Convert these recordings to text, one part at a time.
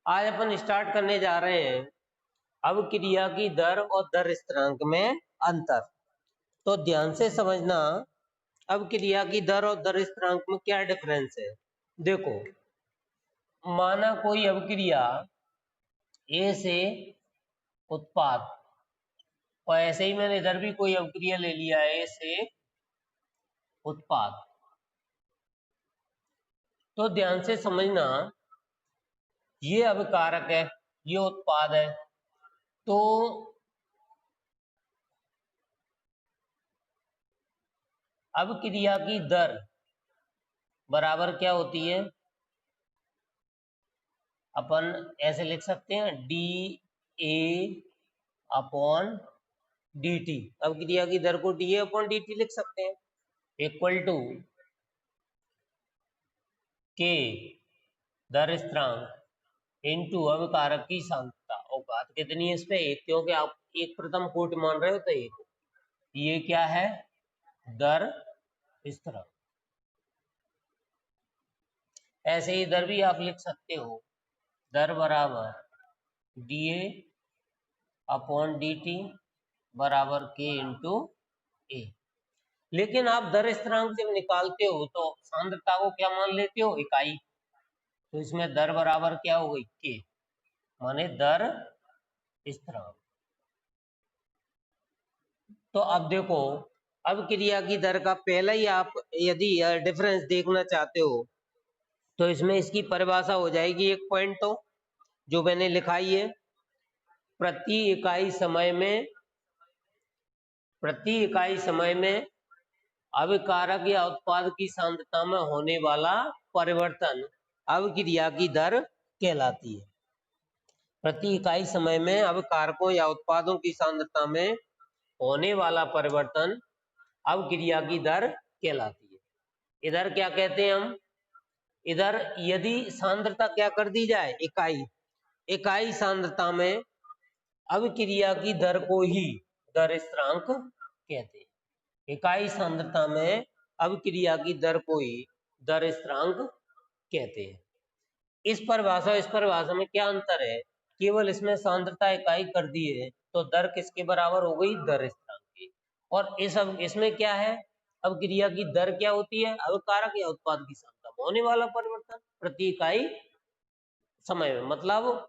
आज अपन स्टार्ट करने जा रहे हैं अब क्रिया की दर और दर स्थिरांक में अंतर। तो ध्यान से समझना, अब क्रिया की दर और दर स्थिरांक में क्या डिफरेंस है। देखो, माना कोई अवक्रिया ए से उत्पाद, और ऐसे ही मैंने इधर भी कोई अवक्रिया ले लिया ए से उत्पाद। तो ध्यान से समझना, ये अभिकारक है, ये उत्पाद है। तो अब क्रिया की दर बराबर क्या होती है, अपन ऐसे लिख सकते हैं D A upon D T. अब क्रिया की दर को D A upon D T लिख सकते हैं, इक्वल टू के दर स्थिरांक इंटू अभिकारक की सांद्रता। और बात कितनी है इस पे, एक, क्योंकि आप एक प्रथम कोटि मान रहे हो तो एक, ये क्या है, दर स्थिरांक। ऐसे ही दर भी आप लिख सकते हो, दर बराबर D A upon D T बराबर के इंटू ए। लेकिन आप दर स्थिरांक जब निकालते हो तो सांद्रता को क्या मान लेते हो, इकाई। तो इसमें दर बराबर क्या हो गई, के, माने दर स्थिरांक। तो अब देखो, अब क्रिया की दर का पहला ही आप यदि डिफरेंस देखना चाहते हो तो इसमें इसकी परिभाषा हो जाएगी एक पॉइंट, तो जो मैंने लिखाई है, प्रति इकाई समय में अभिकारक या उत्पाद की सांद्रता में होने वाला परिवर्तन अभिक्रिया की दर कहलाती है। प्रति इकाई समय में अभिकारकों या उत्पादों की सांद्रता में होने वाला परिवर्तन अभिक्रिया की दर कहलाती है। इधर क्या कहते हैं हम, इधर यदि सांद्रता क्या कर दी जाए, इकाई सांद्रता में अभिक्रिया की दर को ही दर स्थिरांक कहते हैं। इकाई सांद्रता में अभिक्रिया की दर को ही दर स्थिरांक कहते हैं। इस परिभाषा में क्या अंतर है, केवल इसमें सांद्रता इकाई कर दी है तो दर किसके बराबर हो गई, दर स्थिरांक की। और इसमें क्या है, अभिक्रिया की दर क्या होती है, अभिकारक या उत्पाद की सांद्रता में होने वाला परिवर्तन प्रति इकाई समय में। मतलब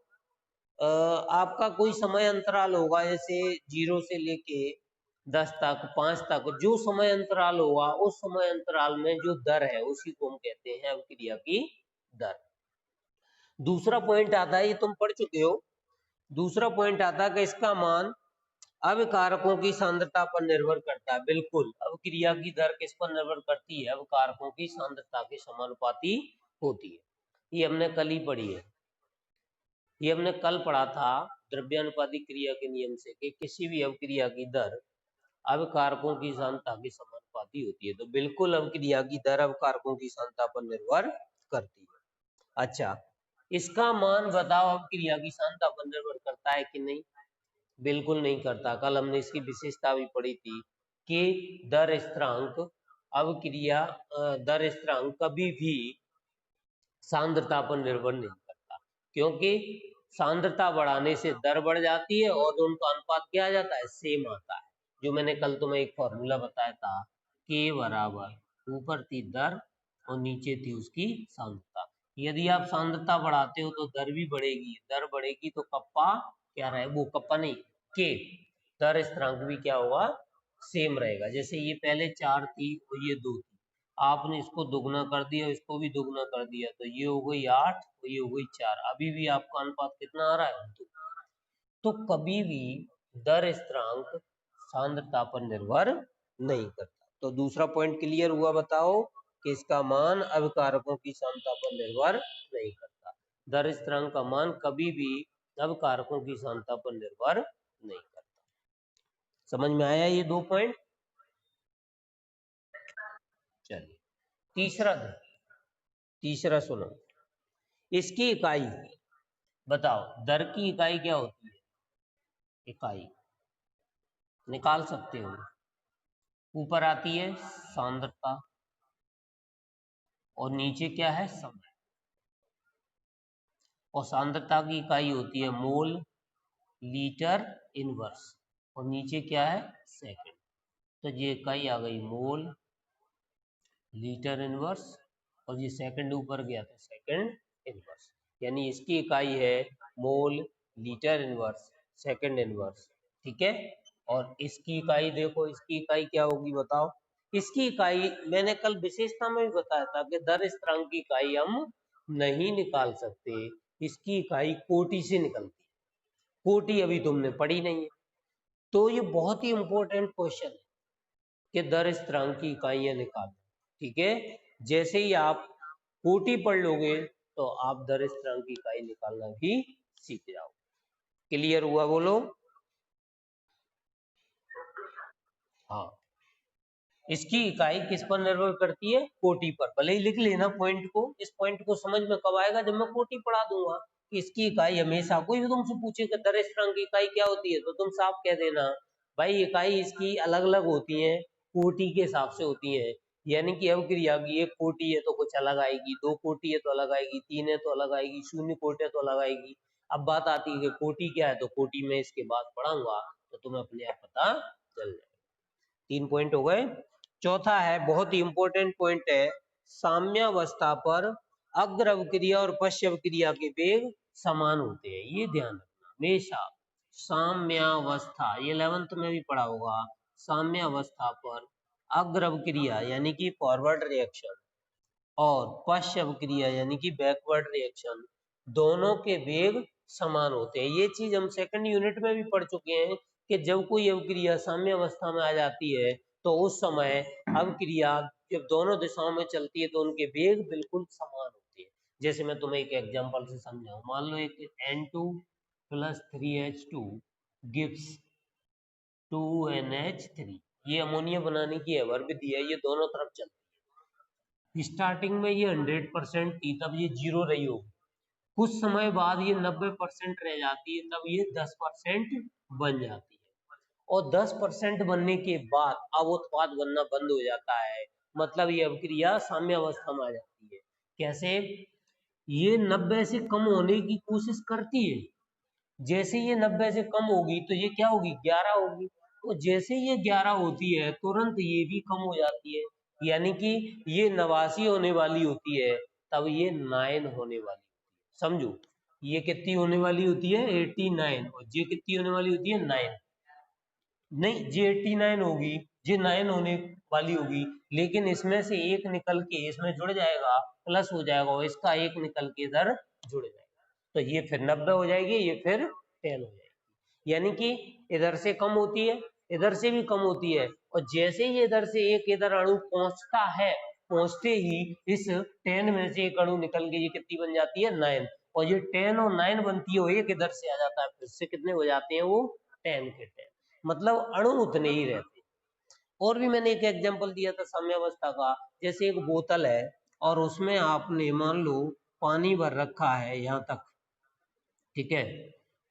आपका कोई समय अंतराल होगा, जैसे 0 से लेके 10 तक, 5 तक, जो समय अंतराल होगा उस समय अंतराल में जो दर है उसी को हम कहते हैं अभिक्रिया की दर। दूसरा पॉइंट आता है, ये तुम पढ़ चुके हो, दूसरा पॉइंट आता है कि इसका मान अभिकारकों की सांद्रता पर निर्भर करता है। बिल्कुल, अभिक्रिया की दर किस पर निर्भर करती है, अभिकारकों की सांद्रता के समानुपाती होती है। ये हमने कल ही पढ़ी है, ये हमने कल पढ़ा था द्रव्यानुपाती क्रिया के नियम से कि किसी भी अभिक्रिया की दर अभिकारकों की सांद्रता के समानुपाती होती है। तो बिल्कुल अभिक्रिया की दर अभिकारकों की सांद्रता पर निर्भर करती है। अच्छा, इसका मान बताओ अभिक्रिया की सांद्रता पर निर्भर करता है कि नहीं, बिल्कुल नहीं करता। कल हमने इसकी विशेषता भी पढ़ी थी कि दर स्थिरांक दर स्थिरांक कभी भी सांद्रता पर निर्भर नहीं करता, क्योंकि सांद्रता बढ़ाने से दर बढ़ जाती है और उनका अनुपात क्या आ जाता है, सेम आता है। जो मैंने कल तुम्हें एक फॉर्मूला बताया था, के बराबर ऊपर थी दर और नीचे थी उसकी सांद्रता। यदि आप सांद्रता बढ़ाते हो तो दर भी बढ़ेगी, दर बढ़ेगी तो कप्पा क्या रहे, वो कप्पा नहीं, के दर स्थिरांक भी क्या होगा, सेम रहेगा। जैसे ये पहले 4 थी और ये 2 थी, आपने इसको दुगना कर दिया, इसको भी दुगना कर दिया, तो ये हो गई 8 और ये हो गई 4। अभी भी आपका अनुपात कितना आ रहा है, 2। तो कभी भी दर स्थिरांक सांद्रता पर निर्भर नहीं करता। तो दूसरा पॉइंट क्लियर हुआ, बताओ कि इसका मान अभिकारकों की सांद्रता पर निर्भर नहीं करता। दर स्थिरांक का मान कभी भी अभिकारकों की सांद्रता पर निर्भर नहीं करता। समझ में आया ये 2 पॉइंट। चलिए तीसरा सुनो, इसकी इकाई बताओ, दर की इकाई क्या होती है, इकाई निकाल सकते हो, ऊपर आती है सांद्रता और नीचे क्या है, समय। और सांद्रता की इकाई होती है मोल लीटर इनवर्स, और नीचे क्या है सेकंड। तो ये इकाई आ गई मोल लीटर इनवर्स, और ये सेकंड ऊपर गया था सेकंड इनवर्स, यानी इसकी इकाई है mole litre inverse second inverse. ठीक है, और इसकी इकाई देखो, इसकी इकाई क्या होगी बताओ। इसकी इकाई मैंने कल विशेषता में भी बताया था कि दर स्थिरांक की इकाई हम नहीं निकाल सकते, इसकी इकाई कोटि से निकलती है। कोटि अभी तुमने पढ़ी नहीं है, तो ये बहुत ही इंपॉर्टेंट क्वेश्चन है कि दर स्थिरांक की इकाइयां निकालना। ठीक है, जैसे ही आप कोटि पढ़ लोगे तो आप दर स्थिरांक की इकाई निकालना भी सीख जाओगे। क्लियर हुआ बोलो? हाँ, इसकी इकाई किस पर निर्भर करती है? कोटि पर। भले ही लिख लेना पॉइंट को, इस पॉइंट को समझ में कब आएगा? जब मैं कोटि पढ़ा दूंगा कि इसकी इकाई हमेशा, कोई भी तुमसे पूछे कि दर स्थिरांक की इकाई क्या होती है तो तुम साफ कह देना भाई इकाई इसकी अलग अलग होती है, कोटि के हिसाब से होती है। यानी कि अवक्रिया की एक कोटि है तो कुछ अलग आएगी, दो कोटि है तो अलग आएगी, तीन है तो अलग आएगी, शून्य कोटि है तो अलग आएगी। अब बात आती है कि कोटि क्या है, तो कोटि में इसके बाद पढ़ाऊंगा तो तुम्हें अपने आप पता चल जाएगा। 3 पॉइंट हो गए। चौथा है, बहुत ही इंपॉर्टेंट पॉइंट है, साम्यावस्था पर अग्र अवक्रिया और पश्च अवक्रिया के वेग समान होते हैं, ये ध्यान रखना हमेशा। साम्यावस्था, ये 11th में भी पढ़ा होगा। साम्यावस्था पर अग्र अवक्रिया यानी कि फॉरवर्ड रिएक्शन और पश्च अवक्रिया यानी कि बैकवर्ड रिएक्शन, दोनों के वेग समान होते हैं। ये चीज हम सेकंड यूनिट में भी पढ़ चुके हैं कि जब कोई अवक्रिया साम्य अवस्था में आ जाती है तो उस समय अवक्रिया जब दोनों दिशाओं में चलती है तो उनके वेग बिल्कुल समान होते हैं। जैसे मैं तुम्हें एक एग्जांपल से समझाऊं, मान लो एक N2 + 3H2 गिव्स 2NH3, ये अमोनिया बनाने की एवर विधि है, ये दोनों तरफ चलती है। स्टार्टिंग में ये 100% थी, तब ये 0 रही होगी, कुछ समय बाद ये 90% रह जाती है, तब ये 10% बन जाती है, और 10% बनने के बाद अब उत्पाद बनना बंद हो जाता है, मतलब ये अवक्रिया साम्य अवस्था में आ जाती है। कैसे? ये 90 से कम होने की कोशिश करती है, जैसे ये 90 से कम होगी तो ये क्या होगी? 11 होगी, तो जैसे ये 11 होती है तुरंत ये भी कम हो जाती है, यानी कि ये 89 होने वाली होती है तब ये 9 होने वाली होती है। समझो, ये कितनी होने वाली होती है? 89, और ये कितनी होने वाली होती है? 9। नहीं, ये 89 होगी, ये 9 होने वाली होगी, लेकिन इसमें से एक निकल के इसमें जुड़ जाएगा, प्लस हो जाएगा, और इसका एक निकल के इधर जुड़ जाएगा, तो ये फिर 90 हो जाएगी, ये फिर 10 हो जाएगी। यानी कि इधर से कम होती है, इधर से भी कम होती है, और जैसे ही इधर से एक इधर अणु पहुंचता है, पहुंचते ही इस 10 में से एक अणु निकल के ये कितनी बन जाती है? 9, और ये 10 और 9 बनती है, एक इधर से आ जाता है, फिर से कितने हो जाते हैं? वो 10 के 10, मतलब अणु उतने ही रहते हैं। और भी मैंने एक एग्जांपल दिया था साम्यावस्था का, जैसे एक बोतल है और उसमें आपने मान लो पानी भर रखा है यहाँ तक, ठीक है,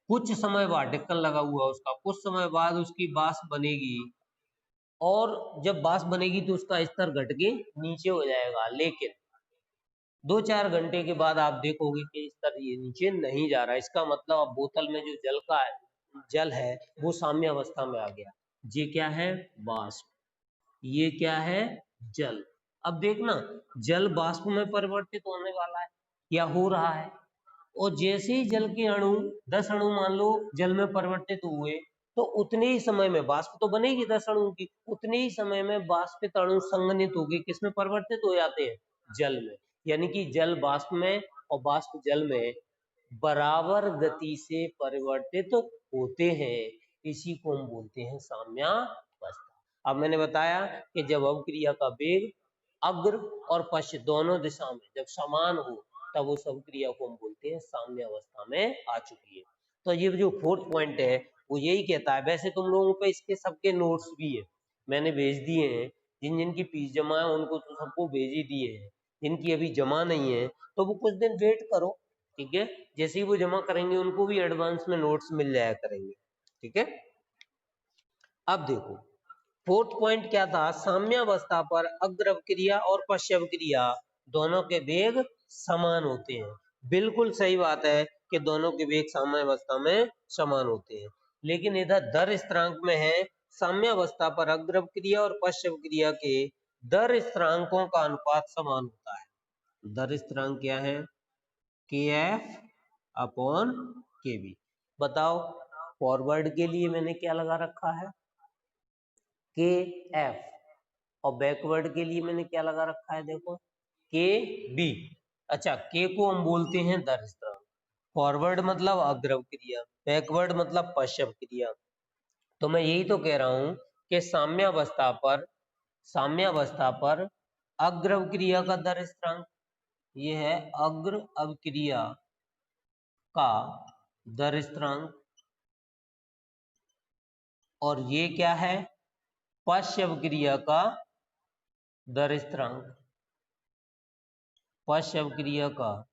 कुछ समय बाद ढक्कन लगा हुआ उसका, कुछ समय बाद उसकी वाष्प बनेगी, और जब वाष्प बनेगी तो उसका स्तर घट के नीचे हो जाएगा, लेकिन 2-4 घंटे के बाद आप देखोगे कि स्तर ये नीचे नहीं जा रहा, इसका मतलब अब बोतल में जो जल है वो साम्य अवस्था में आ गया। ये क्या है? वाष्प। ये क्या है? जल। अब देखना, जल वाष्प में परिवर्तित होने वाला है या हो रहा है, और जैसे ही जल के अणु 10 अणु मान लो जल में परिवर्तित हुए, तो उतने ही समय में वाष्प तो बनेगी 10 अणु की, उतने ही समय में वाष्पित अणु संघनित होके किसमें परिवर्तित हो जाते हैं? जल में। यानी कि जल वाष्प में और वाष्प जल में बराबर गति से परिवर्तित होते हैं, इसी को हम बोलते हैं साम्यावस्था। अब मैंने बताया कि जब अवक्रिया का वेग अग्र और पश्च दोनों दिशा में जब समान हो तब उस अवक्रिया को हम बोलते हैं साम्य अवस्था में आ चुकी है। तो ये जो 4th पॉइंट है वो यही कहता है। वैसे तुम लोगों पे इसके सबके नोट्स भी है, मैंने भेज दिए हैं, जिन जिन की फीस जमा है उनको तो सबको भेज ही दिए हैं, जिनकी अभी जमा नहीं है तो वो कुछ दिन वेट करो, ठीक है, जैसे ही वो जमा करेंगे उनको भी एडवांस में नोट्स मिल जाया करेंगे, ठीक है। अब देखो 4th पॉइंट क्या था? साम्यावस्था पर अग्र अवक्रिया और पश्च अवक्रिया दोनों के वेग समान होते हैं, बिल्कुल सही बात है कि दोनों के वेग साम्यावस्था में समान होते हैं, लेकिन इधर दर स्थिरांक में है साम्यावस्था पर अग्रव क्रिया और पश्चव क्रिया के दर स्थिरांकों का अनुपात समान होता है। दर स्थिरांक क्या है? kf upon kb। बताओ, फॉरवर्ड के लिए मैंने क्या लगा रखा है? kf, और बैकवर्ड के लिए मैंने क्या लगा रखा है? देखो, kb। अच्छा, k को हम बोलते हैं दर स्थिरांक, फॉरवर्ड मतलब अग्रव क्रिया, बैकवर्ड मतलब पश्चव क्रिया। तो मैं यही तो कह रहा हूं कि साम्यावस्था पर अग्रव क्रिया का दर स्थिरांक, ये है अग्र अवक्रिया का दर स्थिरांक, और ये क्या है? पश्चव क्रिया का दर स्थिरांक। पश्चव क्रिया का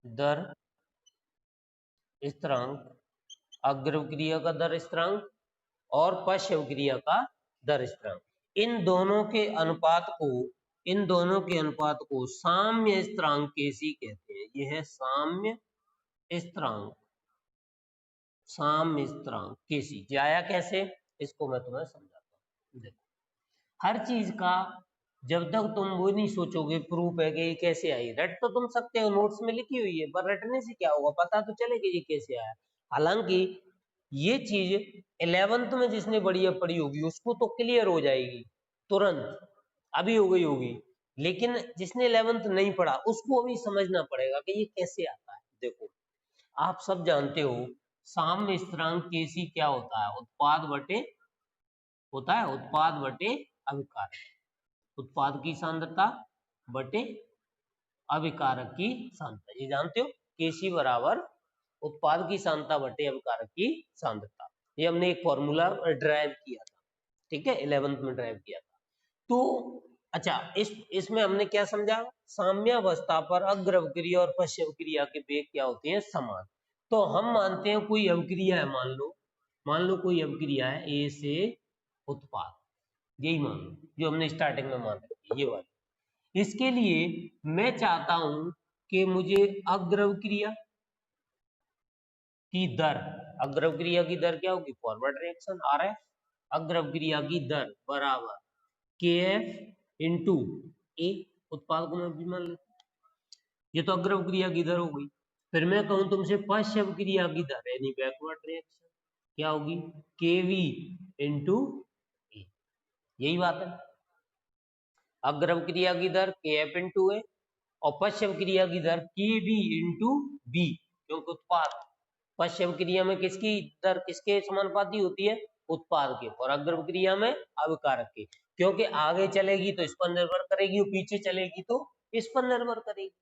दर स्थिरांक, अग्रव क्रिया का दर स्थिरांक और पश्चव क्रिया का दर स्थिरांक, इन दोनों के अनुपात को साम्य स्थिरांक केसी कहते हैं। ये है साम्य स्थिरांक, साम्य स्थिरांक केसी। जाया कैसे, इसको मैं तुम्हें समझाता हूँ। देखो, हर चीज का जब तक तुम वो नहीं सोचोगे प्रूफ है कि ये कैसे आई, रट तो तुम सकते हो, नोट्स में लिखी हुई है, पर रटने से क्या होगा, पता तो चलेगा ये कैसे आया। हालांकि ये चीज 11th में जिसने बढ़िया पढ़ी होगी उसको तो क्लियर हो जाएगी तुरंत, अभी हो गई होगी, लेकिन जिसने 11th नहीं पढ़ा उसको अभी समझना पड़ेगा कि ये कैसे आता है। देखो, आप सब जानते हो साम्य स्थिरांक केसी क्या होता है? उत्पाद बटे अभिकारक, उत्पाद की सांद्रता बटे अभिकारक की सांद्रता, ये जानते हो, केसी बराबर उत्पाद की सांद्रता बटे अभिकारक की सांद्रता। ये हमने एक फॉर्मूला ड्राइव किया था, ठीक है, 11th में ड्राइव किया था। तो अच्छा, इसमें हमने क्या समझा? साम्यावस्था पर अग्रव क्रिया और पश्चव क्रिया के वेग क्या होते हैं? समान। तो हम मानते हैं कोई अवक्रिया है, मान लो कोई अवक्रिया है ए से उत्पाद, यही मान लो जो हमने स्टार्टिंग में मान रखी, ये वाली। इसके लिए मैं चाहता हूं कि मुझे अग्रव क्रिया की दर, अग्रव क्रिया की दर क्या होगी? फॉरवर्ड रिएक्शन आर एफ, अग्रव क्रिया की दर बराबर के एफ इंटू ए, उत्पाद को मैं भी मान लेता हूं, ये तो अग्रव क्रिया की दर हो गई। फिर मैं कहूं तुमसे पश्चव क्रिया की दर यानी बैकवर्ड रिएक्शन क्या होगी? के वी इंटू ए, यही बात है। अग्रव क्रिया की दर के एफ इंटू ए और पश्चव क्रिया की दर के बी इंटू बी, क्योंकि उत्पाद पश्चव क्रिया में किसकी दर किसके समानुपाती होती है? उत्पाद के, और अग्रव क्रिया में अभिकारक के, क्योंकि आगे चलेगी तो इस पर निर्भर करेगी और पीछे चलेगी तो इस पर निर्भर करेगी,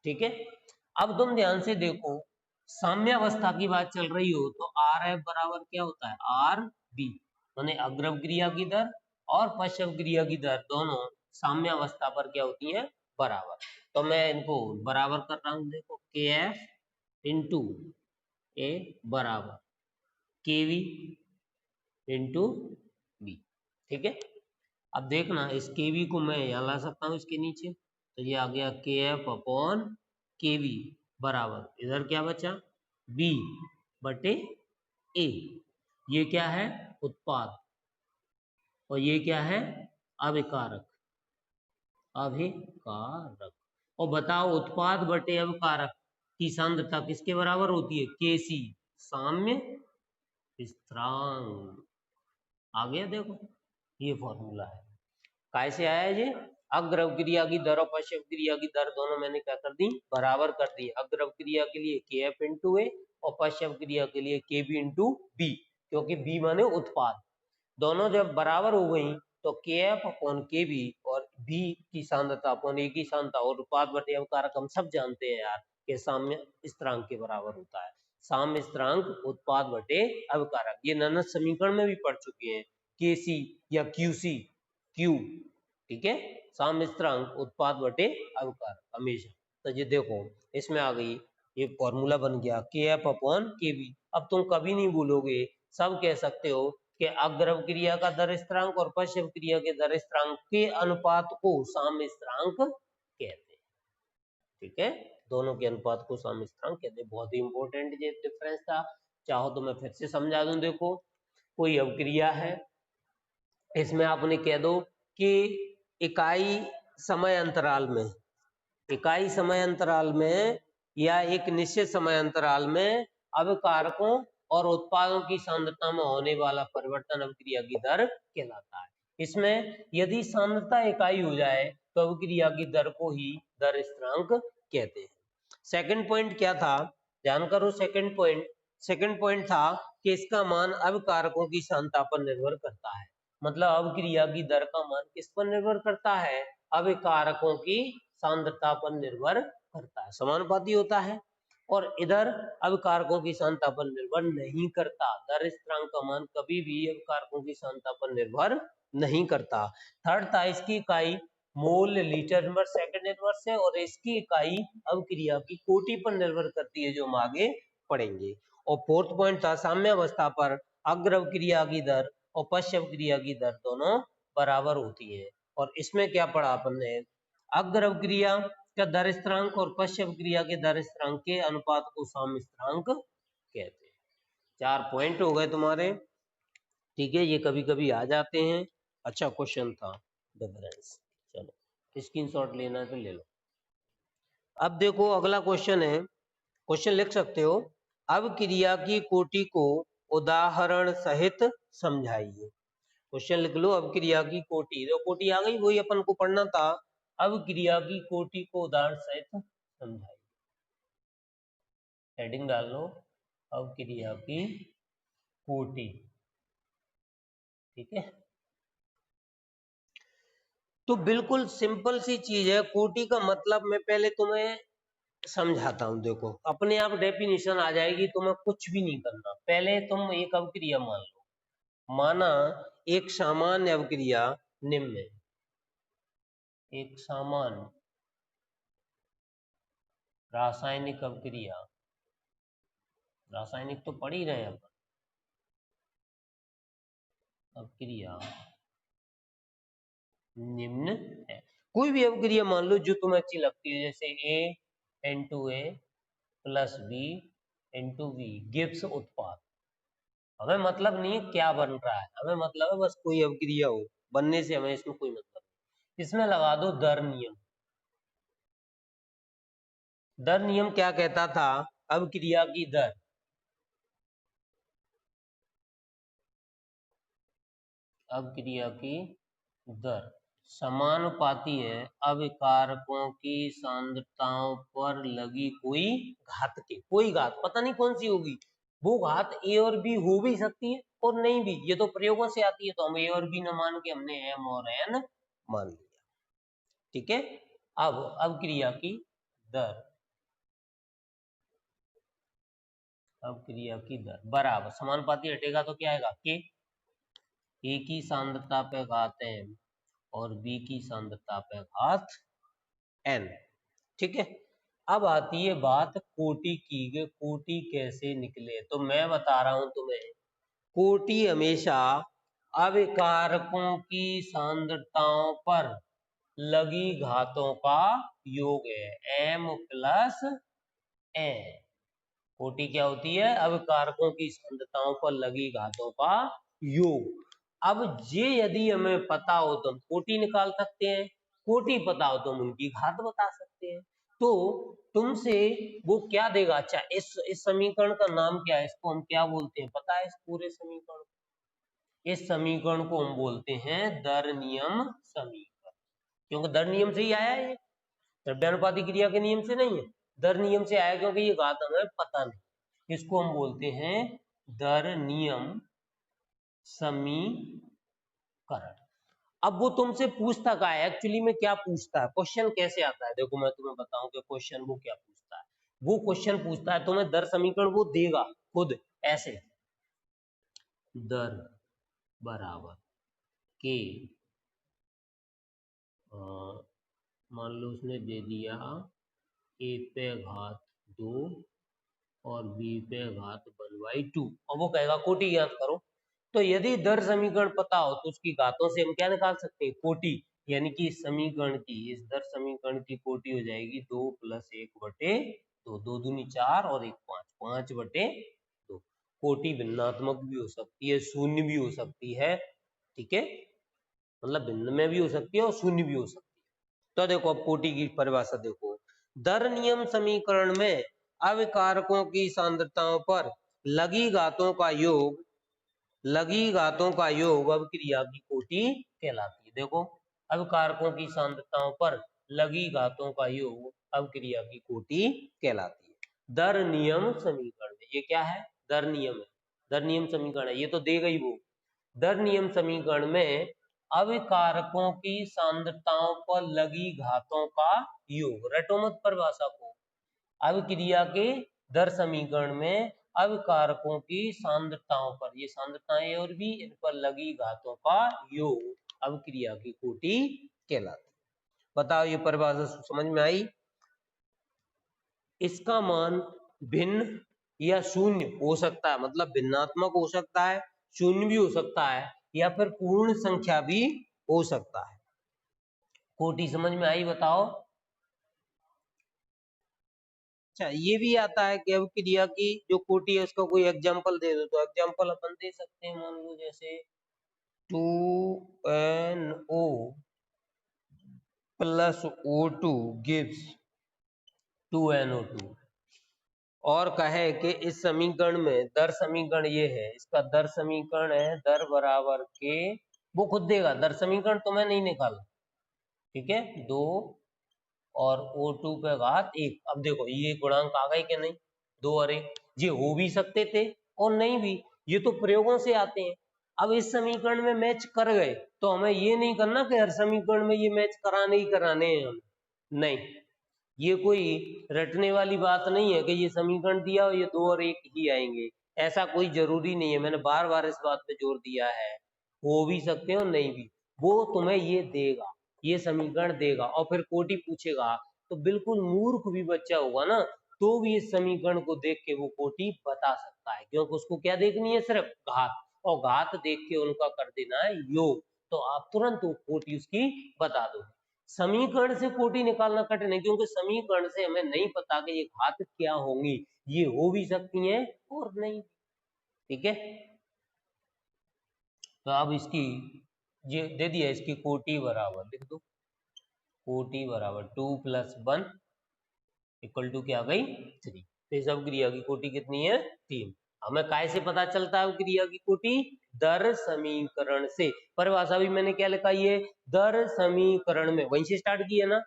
ठीक है। अब तुम ध्यान से देखो, साम्यावस्था की बात चल रही हो तो आर एफ बराबर क्या होता है? आर बी, माने अग्रव क्रिया की दर और पश्चव क्रिया की दर दोनों साम्यावस्था पर क्या होती है? बराबर। तो मैं इनको बराबर कर रहा हूं, देखो, के एफ इंटू ए बराबर के वी इंटू बी, ठीक है। अब देखना, इस के वी को मैं यहाँ ला सकता हूँ इसके नीचे, तो ये आ गया के एफ अपॉन के वी बराबर, इधर क्या बचा? बी बटे ए, ये क्या है? उत्पाद, और ये क्या है? अभिकारक, अभिकारक। और बताओ, उत्पाद बटे अभिकारक की सांद्रता किसके बराबर होती है? केसी, साम्य स्थिरांक। आ गया, देखो, ये फॉर्मूला है। कैसे आया ये? अग्रव क्रिया की दर और पश्चव क्रिया की दर दोनों मैंने क्या कर दी? बराबर कर दी। अग्रव क्रिया के लिए के एफ इंटू ए और पश्चव क्रिया के लिए के बी इंटू बी, क्योंकि बी माने उत्पाद। दोनों जब बराबर हो गई तो के एफ अपॉन के बी और बी की सांद्रता अपॉन ए की सांद्रता और उत्पाद बटे अवकारक हम सब जानते हैं यार कि साम्य स्थिरांक के बराबर होता है। साम्य स्थिरांक उत्पाद बटे अवकारक, ये ननद समीकरण में भी पढ़ चुके हैं, के सी या क्यूसी, क्यू, ठीक है। साम्य स्थिरांक उत्पाद बटे अवकारक हमेशा। तो ये देखो, इसमें आ गई, ये फॉर्मूला बन गया के एफ अपॉन के बी। अब तुम कभी नहीं भूलोगे, सब कह सकते हो कि अग्रव क्रिया का दर स्थिरांक और पश्चव क्रिया के दर स्थिरांक के अनुपात को साम्य स्थिरांक कहते हैं, ठीक है। दोनों के अनुपात को सम्मिश्रांक कहते हैं। बहुत ही इंपॉर्टेंट ये डिफरेंस था। चाहो तो मैं फिर से समझा दूं। देखो कोई अवक्रिया है, इसमें आपने कह दो कि इकाई समय अंतराल में, इकाई समय अंतराल में या एक निश्चित समय अंतराल में अभिकारकों और उत्पादों की सांद्रता में होने वाला परिवर्तन अभिक्रिया की दर कहलाता है। इसमें यदि सांद्रता इकाई हो जाए तो अभिक्रिया की दर को ही दर स्थिरांक कहते हैं। सेकंड पॉइंट क्या था, ध्यान करो। सेकंड पॉइंट था कि इसका मान अभिकारकों की सांद्रता पर निर्भर करता है। मतलब अभिक्रिया की दर का मान किस पर निर्भर करता है? अभिकारकों की सांद्रता पर निर्भर करता है, समानुपाती होता है। और इधर अभिकारकों की सांद्रता पर निर्भर नहीं करता। दर स्थिरांक का मान कभी भी अभिकारकों की सांद्रता पर निर्भर नहीं करता। थर्ड था इसकी इकाई mole litre inverse second inverse है, और इसकी इकाई अभिक्रिया की कोटि पर निर्भर करती है, जो हम आगे पढ़ेंगे। और फोर्थ पॉइंट था साम्य अवस्था पर अग्र अभिक्रिया की दर और पश्च अभिक्रिया की दर दोनों बराबर होती है। और इसमें क्या पढ़ा अपन ने? अग्र अभिक्रिया का दर स्थिरांक और पश्च अभिक्रिया के दर स्थिरांक के अनुपात को साम्य स्थिरांक कहते हैं। 4 पॉइंट हो गए तुम्हारे, ठीक है। ये कभी कभी आ जाते हैं, अच्छा क्वेश्चन था डिफरेंस। चलो स्क्रीनशॉट लेना है तो ले लो। अब देखो अगला क्वेश्चन है, क्वेश्चन लिख सकते हो। अब क्रिया की कोटि को उदाहरण सहित समझाइए। क्वेश्चन लिख लो, अब क्रिया की कोटि, तो कोटि आ गई, वही अपन को पढ़ना था। अब क्रिया की कोटि को उदाहरण सहित समझाइए। हेडिंग डाल लो, अब क्रिया की कोटि, ठीक है। तो बिल्कुल सिंपल सी चीज है। कोटि का मतलब मैं पहले तुम्हें समझाता हूं। देखो अपने आप डेफिनेशन आ जाएगी, तुम्हें कुछ भी नहीं करना। पहले तुम एक अवक्रिया मान लो। माना एक सामान्य अवक्रिया निम्न है, एक सामान्य रासायनिक अवक्रिया, रासायनिक तो पढ़ ही रहे हैं अपन, अवक्रिया निम्न है। कोई भी अवक्रिया मान लो जो तुम्हें अच्छी लगती है, जैसे A plus B into V gives उत्पाद। हमें मतलब नहीं है क्या बन रहा है, हमें मतलब है बस कोई अवक्रिया हो, बनने से हमें इसमें कोई मतलब नहीं। इसमें लगा दो दर नियम। दर नियम क्या कहता था? अवक्रिया की दर, अवक्रिया की दर समानुपाती है अभिकारकों की सांद्रताओं पर लगी कोई घात के। कोई घात पता नहीं कौन सी होगी, वो घात ए और बी हो भी सकती है और नहीं भी, ये तो प्रयोगों से आती है। तो हम ए और बी न मान के हमने एम और एन मान लिया, ठीक है। अब अवक्रिया की दर, अवक्रिया की दर बराबर समानुपाती हटेगा तो क्या आएगा? के। ए की सांद्रता पे घात एम और बी की सांद्रता पे घात एन, ठीक है। अब आती है बात कोटि की, कोटि कैसे निकले? तो मैं बता रहा हूं तुम्हें, कोटि हमेशा अभिकारकों की सांद्रताओं पर लगी घातों का योग है, एम प्लस एन। कोटि क्या होती है? अभिकारकों की सांद्रताओं पर लगी घातों का योग। अब ये यदि हमें पता हो तो हम कोटि निकाल सकते हैं, कोटि पता हो तो हम उनकी घात बता सकते हैं। तो तुमसे वो क्या देगा? अच्छा इस समीकरण का नाम क्या है? इसको हम क्या बोलते हैं पता है? इस पूरे समीकरण, इस समीकरण को हम बोलते हैं दर नियम समीकरण, क्योंकि दर नियम से ही आया है ये, द्रव्यानुपाती क्रिया के नियम से नहीं है, दर नियम से आया, क्योंकि ये घात हमें पता नहीं। इसको हम बोलते हैं दर नियम समीकरण। अब वो तुमसे पूछता क्या है? एक्चुअली में क्या पूछता है? क्वेश्चन कैसे आता है? देखो मैं तुम्हें बताऊं कि क्वेश्चन वो क्या पूछता है। वो क्वेश्चन पूछता है तुम्हें दर समीकरण, वो देगा खुद ऐसे, दर बराबर के, मान लो उसने दे दिया ए पे घात 2 और बी पे घात 1/2, और वो कहेगा कोटि ज्ञात करो। तो यदि दर समीकरण पता हो तो उसकी घातों से हम क्या निकाल सकते हैं? कोटि। यानी कि इस समीकरण की, इस दर समीकरण की कोटि हो जाएगी 2 + 1/2, 2 दूनी 4 और 1 5, 5/2। कोटि भिन्नात्मक भी हो सकती है, शून्य भी हो सकती है, ठीक है, मतलब भिन्न में भी हो सकती है और शून्य भी हो सकती है। तो देखो अब कोटि की परिभाषा देखो, दर नियम समीकरण में अविकारकों की सांद्रताओं पर लगी घातों का योग, लगी घातों का योग अवक्रिया की कोटि कहलाती है। देखो अविकारकों की सांद्रताओं पर लगी घातों का योग अवक्रिया की कोटि कहलाती है। दर नियम समीकरण में ये क्या है, दर नियम है, दर नियम समीकरण है, ये तो देगा ही वो। दर नियम समीकरण में अविकारकों की सांद्रताओं पर लगी घातों का योग, रटो मत परिभाषा को। अविक्रिया के दर समीकरण में अविकारकों की सांद्रताओं पर, ये सांद्रताएं और भी, इन पर लगी घातों का योग अविक्रिया की कोटि कहलाती। बताओ ये परिभाषा समझ में आई? इसका मान भिन्न या शून्य हो सकता है, मतलब भिन्नात्मक हो सकता है, शून्य भी हो सकता है, या फिर पूर्ण संख्या भी हो सकता है। कोटि समझ में आई? बताओ। अच्छा ये भी आता है कि अवक्रिया की जो कोटि है उसका कोई एग्जांपल दे दो, तो एग्जांपल अपन दे सकते हैं, मान लो जैसे 2NO + O2 gives 2NO2, और कहे कि इस समीकरण में, दर समीकरण ये है, इसका दर समीकरण है दर बराबर के, वो खुद देगा, दर समीकरण तो मैं नहीं निकाला, ठीक है, 2 और O2 पे घात 1। अब देखो ये गुणांक आ गए कि नहीं, 2 और 1, ये हो भी सकते थे और नहीं भी, ये तो प्रयोगों से आते हैं। अब इस समीकरण में मैच कर गए तो हमें ये नहीं करना कि हर समीकरण में ये मैच कराने ही कराने हैं हम, नहीं, ये कोई रटने वाली बात नहीं है कि ये समीकरण दिया और ये 2 और 1 ही आएंगे, ऐसा कोई जरूरी नहीं है। मैंने बार बार इस बात पे जोर दिया है, हो भी सकते हो नहीं भी, वो तुम्हें ये देगा, ये समीकरण देगा, और फिर कोटि पूछेगा तो बिल्कुल मूर्ख भी बच्चा होगा ना तो भी इस समीकरण को देख के वो कोटि बता सकता है, क्योंकि उसको क्या देखनी है, सिर्फ घात, और घात देख के उनका कर देना है योग, तो आप तुरंत वो कोटि उसकी बता दो। समीकरण से कोटि निकालना कठिन है, क्योंकि समीकरण से हमें नहीं पता कि ये घात क्या होंगी, ये हो भी सकती हैं और नहीं, ठीक है। तो अब इसकी ये दे दिया, इसकी कोटि बराबर लिख दो, कोटि बराबर 2 + 1 = क्या आ गई 3। तो इस अवक्रिया की कोटि कितनी है, 3। हमें काय से पता चलता है अवक्रिया की कोटि, दर समीकरण से। परिभाषा भी मैंने क्या लिखा, ये दर समीकरण में, वहीं से स्टार्ट किया ना।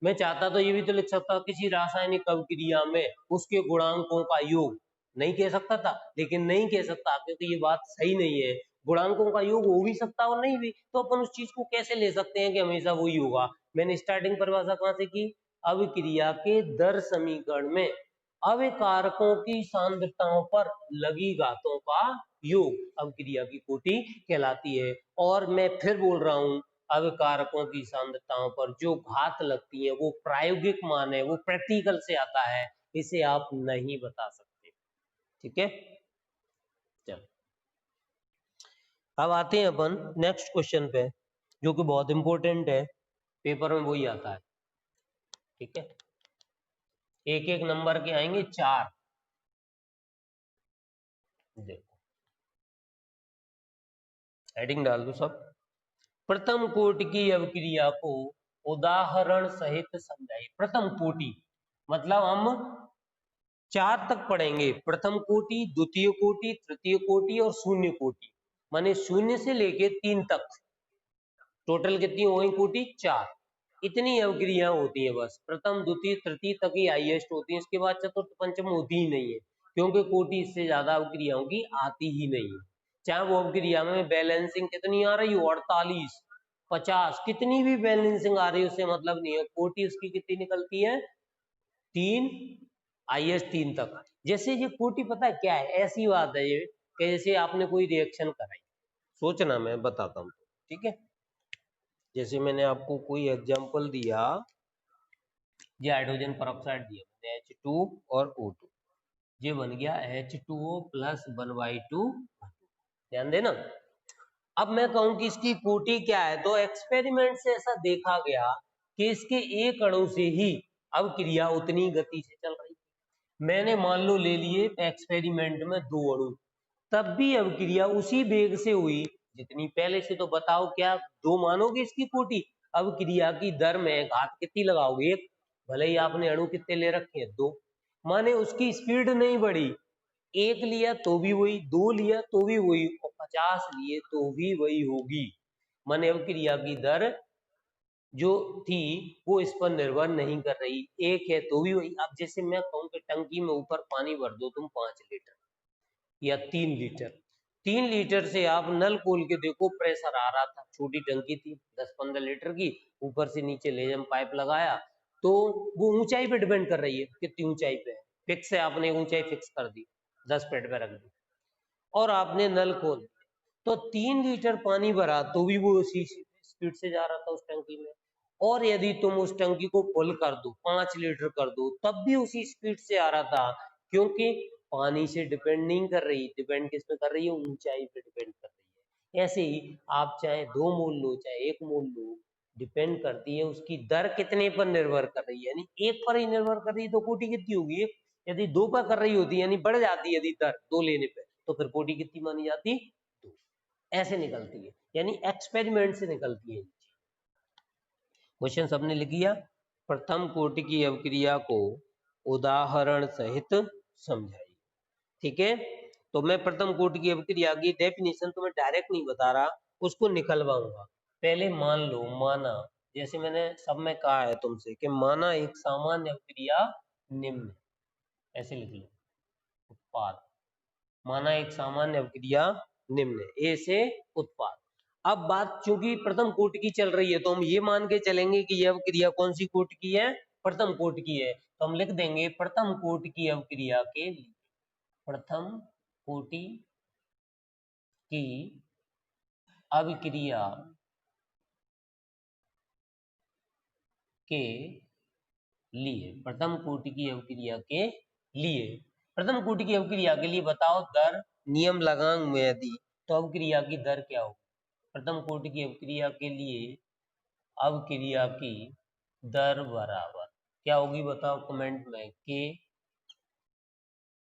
मैं चाहता तो ये भी तो लिख सकता, किसी रासायनिक अवक्रिया में उसके गुणांकों का योग, नहीं कह सकता था, लेकिन नहीं कह सकता क्योंकि ये बात सही नहीं है, गुणांकों का योग हो भी सकता और नहीं भी, तो अपन उस चीज को कैसे ले सकते हैं कि हमेशा वही होगा। मैंने स्टार्टिंग परिभाषा कहां से की, अविक्रिया के दर समीकरण में अविकारकों की सांद्रताओं पर लगी घातों का योग अवक्रिया की कोटि कहलाती है। और मैं फिर बोल रहा हूं, अविकारकों की सांद्रताओं पर जो घात लगती है वो प्रायोगिक मान है, वो प्रैक्टिकल से आता है, इसे आप नहीं बता सकते, ठीक है। चलो अब आते हैं अपन नेक्स्ट क्वेश्चन पे, जो कि बहुत इंपॉर्टेंट है, पेपर में वही आता है, ठीक है। एक एक नंबर के आएंगे 4, देखो हेडिंग डाल दो सब। प्रथम कोटि की अवक्रिया को उदाहरण सहित समझाइए। प्रथम कोटि मतलब हम 4 तक पढ़ेंगे, प्रथम कोटि, द्वितीय कोटि, तृतीय कोटि और शून्य कोटि, माने 0 से लेके 3 तक, टोटल कितनी हो गई कोटि, 4। इतनी अवक्रिया होती है बस, प्रथम द्वितीय तृतीय तक ही हाईएस्ट होती है, इसके बाद चतुर्थ पंचम होती ही नहीं है, क्योंकि कोटि इससे ज्यादा अवक्रियाओं की आती ही नहीं है। चाहे वो अवक्रिया में बैलेंसिंग कितनी आ रही हो, 48, 50, कितनी भी बैलेंसिंग आ रही है उससे मतलब नहीं है, कोटि उसकी कितनी निकलती है, 3, हाईएस्ट 3 तक। जैसे ये कोटि पता है क्या है, ऐसी बात है ये कि जैसे आपने कोई रिएक्शन कराई, सोचना मैं बताता हूँ, ठीक है। जैसे मैंने आपको कोई एग्जांपल दिया, ये हाइड्रोजन परऑक्साइड दिया मैंने H2 और O2, ये बन गया H2O + 1/2, ध्यान देना। अब मैं कहूं कि इसकी कोटि क्या है, तो एक्सपेरिमेंट से ऐसा देखा गया कि इसके एक अणु से ही अब क्रिया उतनी गति से चल रही। मैंने मान लो ले लिए एक्सपेरिमेंट में 2 अणु, तब भी अब क्रिया उसी वेग से हुई जितनी पहले से। तो बताओ क्या 2 मानोगे इसकी कोटि? अब क्रिया की दर में घात कितनी लगाओगे? 1। भले ही आपने अणु कितने ले रखे हैं? 2। माने उसकी स्पीड नहीं बढ़ी, 1 लिया तो भी वही, 2 लिया तो भी वही, और 50 लिए तो भी वही होगी। माने अब क्रिया की दर जो थी वो इस पर निर्भर नहीं कर रही, 1 है तो भी वही। अब जैसे मैं कहूँ कि टंकी में ऊपर पानी भर दो तुम 5 लीटर या 3 लीटर, 3 लीटर से आप नल खोल के देखो प्रेशर आ रहा था, छोटी टंकी थी 10-15 लीटर की, ऊपर से नीचे लेजम पाइप लगाया, तो वो ऊंचाई पे डिपेंड कर रही है कितनी ऊंचाई पे है। फिक्स है, आपने ऊंचाई फिक्स कर दी, 10 फीट पे रख दी और आपने नल खोल, तो 3 लीटर पानी भरा तो भी वो उसी स्पीड से जा रहा था उस टंकी में। और यदि तुम उस टंकी को फुल कर दो, 5 लीटर कर दो, तब भी उसी स्पीड से आ रहा था, क्योंकि पानी से डिपेंड नहीं कर रही, डिपेंड किस पे कर रही है? ऊंचाई पे डिपेंड कर रही है। ऐसे ही आप चाहे 2 मोल लो चाहे 1 मोल लो, डिपेंड करती है उसकी दर कितने पर निर्भर कर रही है, यानी 1 पर ही निर्भर कर रही है तो कोटि कितनी होगी? 1। यदि 2 पर कर रही होती यानी बढ़ जाती, यदि दर 2 लेने पे, तो फिर कोटि कितनी मानी जाती? 2। ऐसे निकलती है, यानी एक्सपेरिमेंट से निकलती है। क्वेश्चन सबने लिख लिया। प्रथम कोटि की अवक्रिया को उदाहरण सहित समझाइए। ठीक है, तो मैं प्रथम कोटि की अवक्रिया की डेफिनेशन तो मैं डायरेक्ट नहीं बता रहा, उसको निकलवाऊंगा। पहले मान लो, माना, जैसे मैंने सब में कहा है तुमसे कि माना एक सामान्य अवक्रिया निम्न, ऐसे लिख लो उत्पाद। माना एक सामान्य अवक्रिया निम्न, ए से उत्पाद। अब बात चूंकि प्रथम कोटि की चल रही है तो हम ये मान के चलेंगे कि यह अवक्रिया कौन सी कोटि की है? प्रथम कोटि की है। तो हम लिख देंगे प्रथम कोटि की अवक्रिया के लिए, प्रथम कोटि की अवक्रिया के लिए, प्रथम कोटि की अवक्रिया के लिए, प्रथम कोटि की अवक्रिया के लिए बताओ दर नियम लगाएंगे में यदि, तो अवक्रिया की दर क्या हो? प्रथम कोटि की अवक्रिया के लिए अवक्रिया की दर बराबर क्या होगी? बताओ कमेंट में। के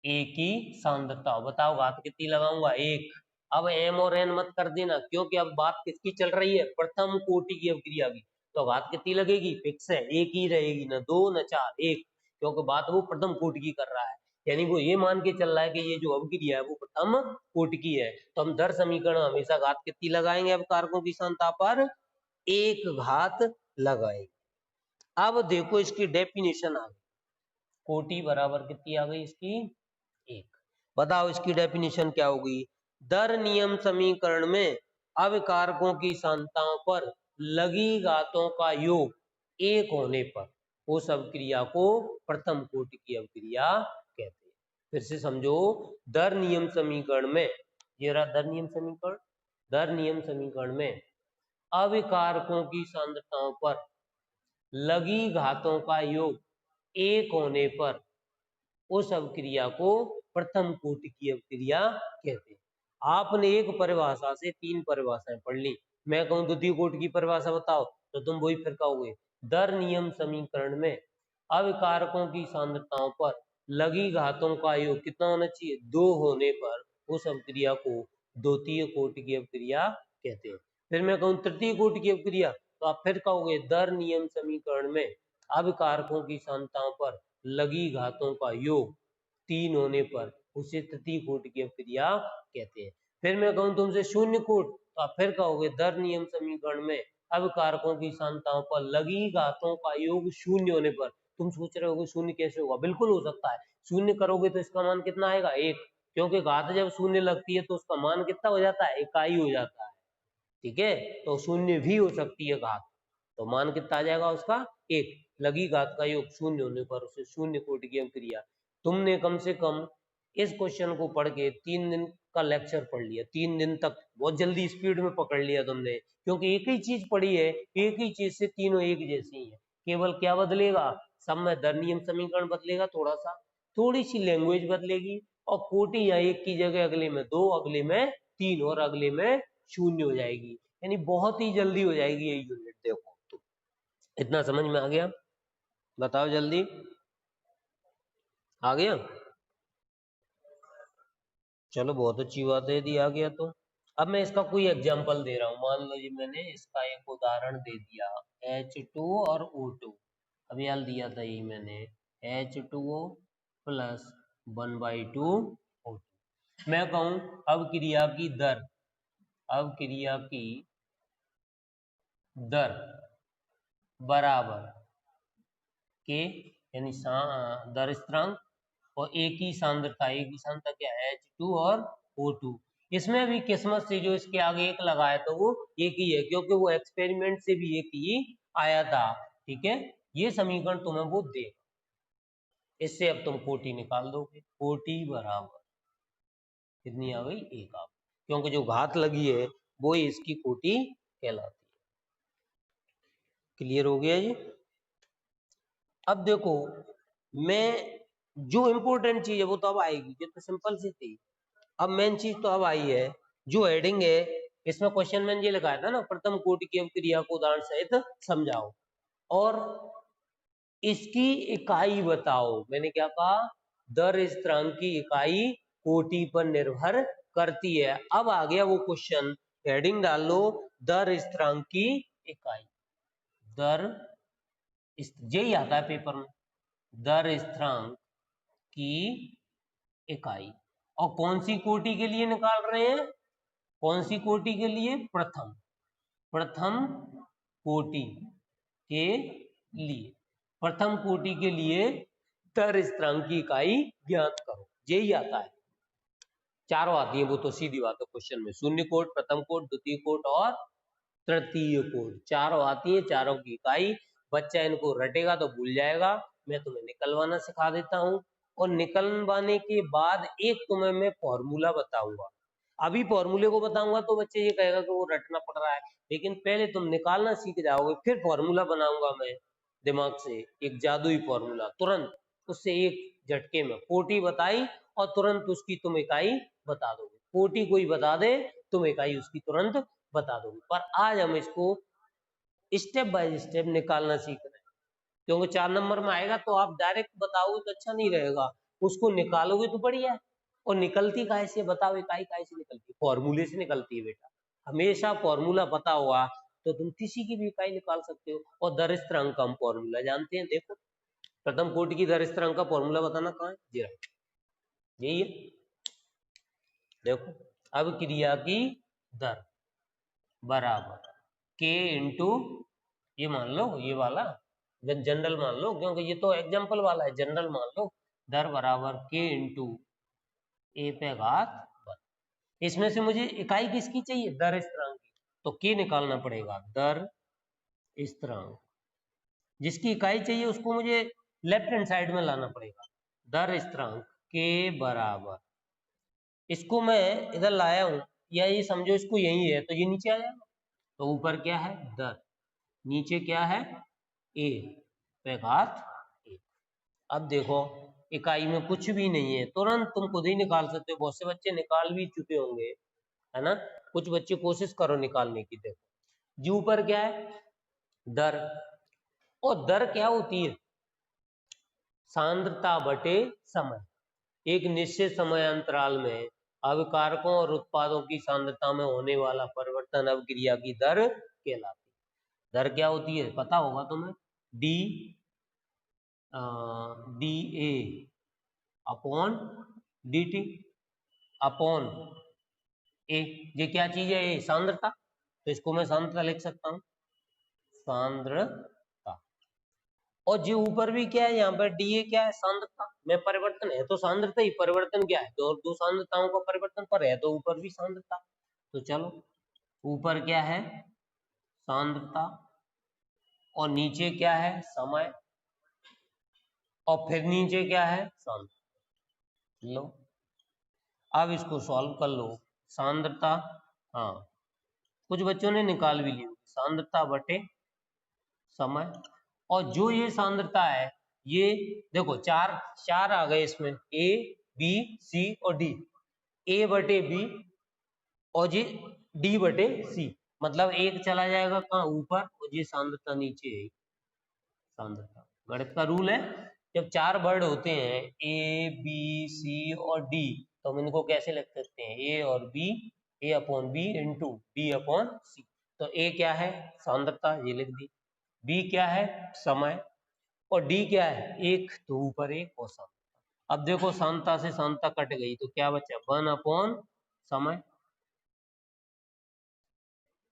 ए की सांद्रता, बताओ घात कितनी लगाऊंगा? 1। अब एम और एन मत कर देना, क्योंकि अब बात किसकी चल रही है? प्रथम कोटि की अवक्रिया की, तो घात कितनी लगेगी? फिक्स है, 1 ही रहेगी, ना 2 ना 4, 1, क्योंकि बात वो प्रथम कोटि की कर रहा है। यानी वो ये मान के चल रहा है कि ये जो अवक्रिया है वो प्रथम कोटि की है, तो हम दर समीकरण हमेशा घात कितनी लगाएंगे? अब कारकों की सांद्रता पर 1 घात लगाएंगे। अब देखो इसकी डेफिनेशन आ गई, कोटि बराबर कितनी आ गई इसकी? 1। बताओ इसकी डेफिनेशन क्या होगी? दर नियम समीकरण में अब कारकों की सांद्रताओं पर लगी घातों का योग 1 होने पर उस अवक्रिया को प्रथम कोटि की अवक्रिया कहते हैं। फिर से समझो, दर नियम समीकरण में, ये रहा दर नियम समीकरण, दर नियम समीकरण में अब कारकों की सांद्रताओं पर लगी घातों का योग 1 होने पर उस अवक्रिया को प्रथम कोटि की अवक्रिया कहते हैं। आपने एक परिभाषा से 3 परिभाषाएं पढ़ ली, मैं कहूं द्वितीय कोटि की परिभाषा बताओ तो तुम वही फिर कहोगे, दर नियम समीकरण में अब कारकों की सांद्रताओं पर लगी घातों का योग कितना होना चाहिए? 2 होने पर उस अवक्रिया को द्वितीय कोटि की अवक्रिया कहते हैं। फिर मैं कहूं तृतीय कोटि की अवक्रिया, तो आप फिर कहोगे दर नियम समीकरण में अब कारकों की सांद्रताओं पर लगी घातों का योग 3 होने पर उसे तृतीय कोटि की अवक्रिया कहते हैं। फिर मैं कहूं तुमसे शून्य कोटि, तो आप फिर कहोगे दर नियम समीकरण में अब कारकों की सांद्रताओं पर लगी घातों का योग 0 होने पर। तुम सोच रहे होगे शून्य कैसे होगा? बिल्कुल हो सकता है, शून्य करोगे तो इसका मान कितना आएगा? 1, क्योंकि घात जब शून्य लगती है तो उसका मान कितना हो जाता है? इकाई हो जाता है। ठीक है, तो शून्य भी हो सकती है घात, तो मान कितना आ जाएगा उसका? 1। लगी घात का योग 0 होने पर उसे शून्य कोटि की अवक्रिया। तुमने कम से कम इस क्वेश्चन को पढ़ के 3 दिन का लेक्चर पढ़ लिया, 3 दिन तक बहुत जल्दी स्पीड में पकड़ लिया तुमने, क्योंकि एक ही चीज पढ़ी है, एक ही चीज से तीनों एक जैसी है। केवल क्या बदलेगा? सब में दर नियम समीकरण बदलेगा, थोड़ा सा, थोड़ी सी लैंग्वेज बदलेगी, और कोटि या 1 की जगह अगले में 2, अगले में 3 और अगले में शून्य हो जाएगी, यानी बहुत ही जल्दी हो जाएगी ये यूनिट। देखो तो इतना समझ में आ गया? बताओ जल्दी, आ गया? चलो बहुत अच्छी बात है यदि आ गया तो। अब मैं इसका कोई एग्जांपल दे रहा हूँ। मान लो जी मैंने इसका एक उदाहरण दे दिया, H2 और O2। अब यार दिया था ये मैंने H2O प्लस 1/2 O2। मैं कहूँ अब क्रिया की दर, अब क्रिया की दर बराबर के, यानी दर स्थिरांक और एक ही सांद्रता, एक ही सांद्रता क्या है H2 और O2। इसमें भी किस्मत से जो इसके आगे एक लगाया तो वो एक ही है, क्योंकि वो एक्सपेरिमेंट से भी एक ही आया था। ठीक है, ये समीकरण तुम्हें वो दे, इससे अब तुम कोटि निकाल दोगे। कोटि बराबर कितनी आ गई? एक आ, क्योंकि जो घात लगी है वो ही इसकी कोटि कहलाती है। क्लियर हो गया जी? अब देखो, मैं जो इम्पोर्टेंट चीज है वो तो अब आएगी, ये तो सिंपल सी थी। अब मेन चीज तो अब आई है, जो हेडिंग है इसमें क्वेश्चन में ये लगाया था ना, प्रथम कोटि की अवक्रिया को उदाहरण सहित समझाओ और इसकी इकाई बताओ। मैंने क्या कहा? दर स्थिरांक की इकाई कोटि पर निर्भर करती है। अब आ गया वो क्वेश्चन, हेडिंग डाल लो दर स्थिरांक की इकाई। दर, यही आता है पेपर में, दर स्थिरांक की इकाई। और कौन सी कोटि के लिए निकाल रहे हैं? कौन सी कोटि के लिए? प्रथम, प्रथम कोटि के लिए, प्रथम कोटि के लिए दर स्थिरांक की इकाई ज्ञात करो। यही आता है, चारों आती है वो तो सीधी बात है क्वेश्चन में। शून्य कोट, प्रथम कोट, द्वितीय कोट और तृतीय कोट, चारों आती है। चारों की इकाई, बच्चा इनको रटेगा तो भूल जाएगा। मैं तुम्हें निकलवाना सिखा देता हूँ, और निकलवाने के बाद एक तुम्हें मैं फॉर्मूला बताऊंगा। अभी फॉर्मूले को बताऊंगा तो बच्चे ये कहेगा कि वो रटना पड़ रहा है, लेकिन पहले तुम निकालना सीख जाओगे, फिर फॉर्मूला बनाऊंगा मैं दिमाग से, एक जादुई फॉर्मूला, तुरंत उससे एक झटके में कोटि बताई और तुरंत उसकी तुम इकाई बता दोगे। कोटि कोई बता दे, तुम इकाई उसकी तुरंत बता दोगे। पर आज हम इसको स्टेप बाय स्टेप निकालना सीख रहे हैं, क्योंकि 4 नंबर में आएगा तो आप डायरेक्ट बताओगे तो अच्छा नहीं रहेगा, उसको निकालोगे तो बढ़िया है। और निकलती काहे से? बताओ, इकाई काहे से निकलती है? फॉर्मूले से निकलती है बेटा। हमेशा फॉर्मूला पता हुआ तो तुम किसी की भी इकाई निकाल सकते हो। और दर स्थिरांक का हम फॉर्मूला जानते हैं। देखो, प्रथम कोटि की दर स्थिरांक का फॉर्मूला बताना कहाँ है? जी यही है। देखो, अब क्रिया की दर बराबर के इंटू, ये मान लो, ये वाला जनरल मान लो, क्योंकि ये तो एग्जाम्पल वाला है, जनरल मान लो। दर बराबर के इंटू ए पे घात 1। इसमें से मुझे इकाई किसकी चाहिए? दर स्थिरांक की, तो के निकालना पड़ेगा। दर स्थिरांक, जिसकी इकाई चाहिए उसको मुझे लेफ्ट हैंड साइड में लाना पड़ेगा। दर स्थिरांक के बराबर, इसको मैं इधर लाया हूं, या ये समझो इसको यही है तो ये नीचे आ जाएगा। तो ऊपर क्या है? दर, नीचे क्या है? ए पे घात 1। अब देखो, इकाई में कुछ भी नहीं है, तुरंत तुम खुद ही निकाल सकते हो। बहुत से बच्चे निकाल भी चुके होंगे, है ना? कुछ बच्चे कोशिश करो निकालने की। देखो जी, ऊपर क्या है? दर। और दर क्या होती है? सांद्रता बटे समय। एक निश्चित समय अंतराल में अभिकारकों और उत्पादों की सांद्रता में होने वाला परिवर्तन अभिक्रिया की दर कहलाती है। दर क्या होती है पता होगा तुम्हें? D D A upon D T upon A. ये क्या चीज है? ए सांद्रता, तो इसको मैं सांद्रता लिख सकता हूँ, सांद्रता। और जो ऊपर भी क्या है? यहाँ पर डी ए क्या है? सांद्रता में परिवर्तन है, तो सांद्रता ही। परिवर्तन क्या है? दो सांद्रताओं का परिवर्तन पर है, तो ऊपर भी सांद्रता। तो चलो, ऊपर क्या है? सांद्रता, और नीचे क्या है? समय, और फिर नीचे क्या है? सांद्रता। लो, अब इसको सॉल्व कर लो। सांद्रता, हाँ कुछ बच्चों ने निकाल भी ली, सांद्रता बटे समय। और जो ये सांद्रता है, ये देखो चार चार आ गए इसमें, ए बी सी और डी। ए बटे बी, और ये D/C, मतलब एक चला जाएगा कहाँ ऊपर और ये सांद्रता नीचे है। सांद्रता गणित का रूल है, जब चार वर्ड होते हैं A B C और D, तो हम इनको कैसे लिख सकते हैं, A और B, A/B इंटू B/C। तो A क्या है, सांद्रता, ये लिख दी, B क्या है, समय, और D क्या है, एक, तो ऊपर एक और सांद्रता। अब देखो सांद्रता से सांद्रता कट गई तो क्या बचा, 1 समय,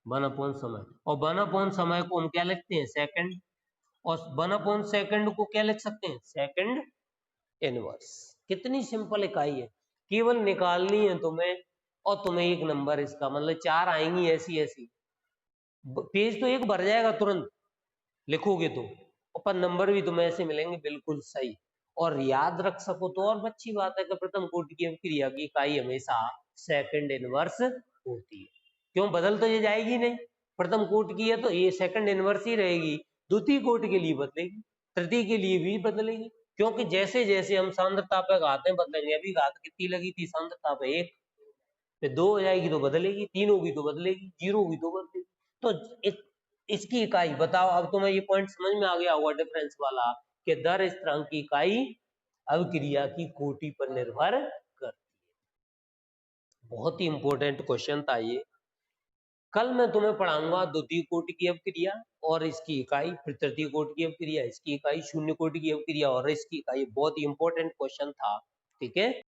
1 समय, और 1 समय को हम क्या लिखते हैं, सेकंड, और 1/सेकंड को क्या लिख सकते हैं, सेकंड इनवर्स। कितनी सिंपल इकाई है, केवल निकालनी है तुम्हें, और तुम्हें एक नंबर इसका मतलब चार आएंगी ऐसी ऐसी, पेज तो एक भर जाएगा तुरंत लिखोगे तो, पर नंबर भी तुम्हें ऐसे मिलेंगे बिल्कुल सही। और याद रख सको तो और अच्छी बात है कि प्रथम कोटि की क्रिया की इकाई हमेशा सेकंड इनवर्स होती है। क्यों, बदल तो ये जाएगी नहीं, प्रथम कोटि की है तो ये सेकंड इनवर्स ही रहेगी, द्वितीय कोटि के लिए बदलेगी, तृतीय के लिए भी बदलेगी, क्योंकि जैसे जैसे हम सांद्रता पे घातें बदलेंगे, अभी घात कितनी लगी थी सांद्रता पे, एक, फिर 2 हो जाएगी तो बदलेगी, 3 होगी तो बदलेगी, 0 होगी तो बदलेगी। तो इसकी इकाई बताओ, अब तुम्हें ये पॉइंट समझ में आ गया होगा डिफरेंस वाला, कि दर स्थिरांक की इकाई अभिक्रिया की कोटि पर निर्भर करती है। बहुत ही इंपॉर्टेंट क्वेश्चन था ये। कल मैं तुम्हें पढ़ाऊंगा द्वितीय कोटि की अभिक्रिया और इसकी इकाई, फिर तृतीय कोटि की अभिक्रिया, इसकी इकाई, शून्य कोटि की अभिक्रिया और इसकी इकाई। बहुत ही इंपॉर्टेंट क्वेश्चन था, ठीक है।